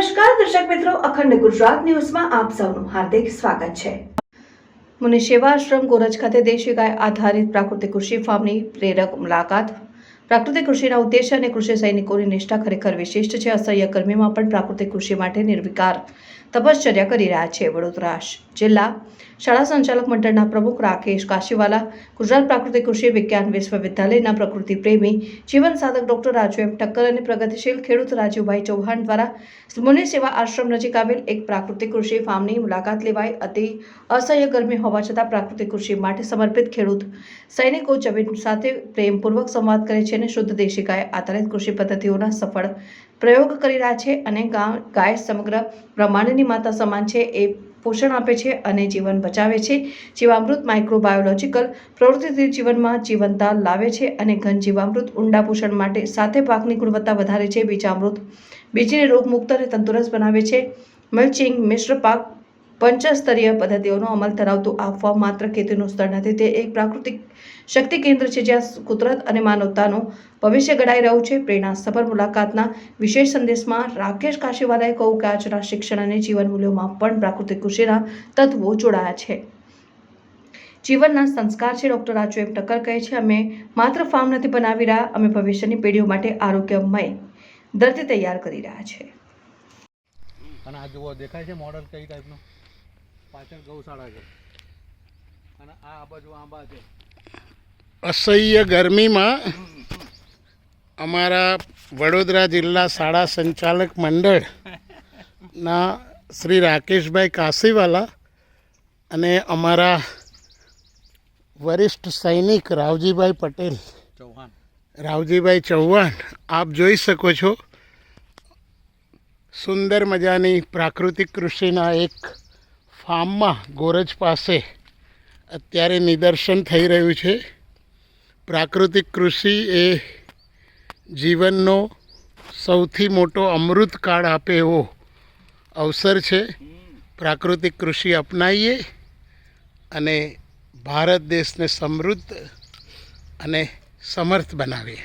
નમસ્કાર દર્શક મિત્રો, અખંડ ગુજરાત ન્યૂઝમાં આપ સૌનું હાર્દિક સ્વાગત છે। મુનિ સેવા આશ્રમ ગોરજ ખાતે દેશી ગાય આધારિત પ્રાકૃતિક કૃષિ ફાર્મની પ્રેરક મુલાકાત। પ્રાકૃતિક કૃષિના ઉદ્દેશ્ય અને કૃષિ સૈનિકોની નિષ્ઠા ખરેખર વિશિષ્ટ છે। અસહ્ય ગરમીમાં પણ પ્રાકૃતિક કૃષિ માટે નિર્વિકાર તપશ્ચર્યા કરી રહ્યા છે। વડોદરા જિલ્લા શાળા સંચાલક મંડળના પ્રમુખ રાકેશ કાશીવાલા, ગુજરાત પ્રાકૃતિક કૃષિ વિજ્ઞાન વિશ્વવિદ્યાલયના પ્રકૃતિ પ્રેમી જીવન સાધક ડોક્ટર રાજુ એમ ઠક્કર અને પ્રગતિશીલ ખેડૂત રાજીવભાઈ ચૌહાણ દ્વારા મુનિ સેવા આશ્રમ નજીક આવેલ એક પ્રાકૃતિક કૃષિ ફાર્મની મુલાકાત લેવાઈ। અતિ અસહ્ય ગરમી હોવા છતાં પ્રાકૃતિક કૃષિ માટે સમર્પિત ખેડૂત સૈનિકો જમીન સાથે પ્રેમપૂર્વક સંવાદ કરે છે અને શુદ્ધ દેશી ગાય આધારિત કૃષિ પદ્ધતિઓના સફળ પ્રયોગ કરી રહ્યા છે અને ગાય સમગ્ર બ્રહ્માંડની માતા સમાન છે। એ પોષણ આપે છે અને જીવન બચાવે છે। જીવામૃત માઇક્રોબાયોલોજીકલ પ્રવૃત્તિથી જીવનમાં જીવંતતા લાવે છે અને ઘન જીવામૃત ઊંડા પોષણ માટે સાથે પાકની ગુણવત્તા વધારે છે। બીજામૃત બીજને રોગમુક્ત અને તંદુરસ્ત બનાવે છે। મલ્ચિંગ મિશ્ર પાક પંચસ્તરીય પદ્ધતિઓનો અમલ ધરાવતું આ ફોર્મ માત્ર ખેતીનું સ્થળ નથી, તે એક પ્રાકૃતિક શક્તિ કેન્દ્ર છે જ્યાં કુદરત અને માનવતાનું ભવિષ્ય ઘડાઈ રહ્યું છે। પ્રેરણાસભર મુલાકાતના વિશેષ સંદેશમાં રાકેશ કાશીવાલાએ કહ્યું કે આજના શિક્ષણ અને જીવન મૂલ્યોમાં પણ પ્રાકૃતિક કૃષિના તત્વો જોડાયા છે। જીવનના સંસ્કાર છે। ડોક્ટર રાજુ એમ ઠક્કર કહે છે, અમે માત્ર ફાર્મ નથી બનાવી રહ્યા, અમે ભવિષ્યની પેઢીઓ માટે આરોગ્યમય ધરતી તૈયાર કરી રહ્યા છે। અને આ જુઓ દેખાય છે મોડલ કઈ ટાઈપનું, પાછળ ગૌશાળા છે અને આ બાજુ આંબા છે। અસહ્ય ગરમીમાં અમારા વડોદરા જિલ્લા શાળા સંચાલક મંડળના શ્રી રાકેશભાઈ કાશીવાલા અને અમારા વરિષ્ઠ સૈનિક રાવજીભાઈ ચૌહાણ આપ જોઈ શકો છો, સુંદર મજાની પ્રાકૃતિક કૃષિના એક ફાર્મમાં ગોરજ પાસે અત્યારે નિદર્શન થઈ રહ્યું છે। પ્રાકૃતિક કૃષિ એ જીવનનો સૌથી મોટો અમૃતકાળ આપે એવો અવસર છે। પ્રાકૃતિક કૃષિ અપનાવીએ અને ભારત દેશને સમૃદ્ધ અને સમર્થ બનાવીએ।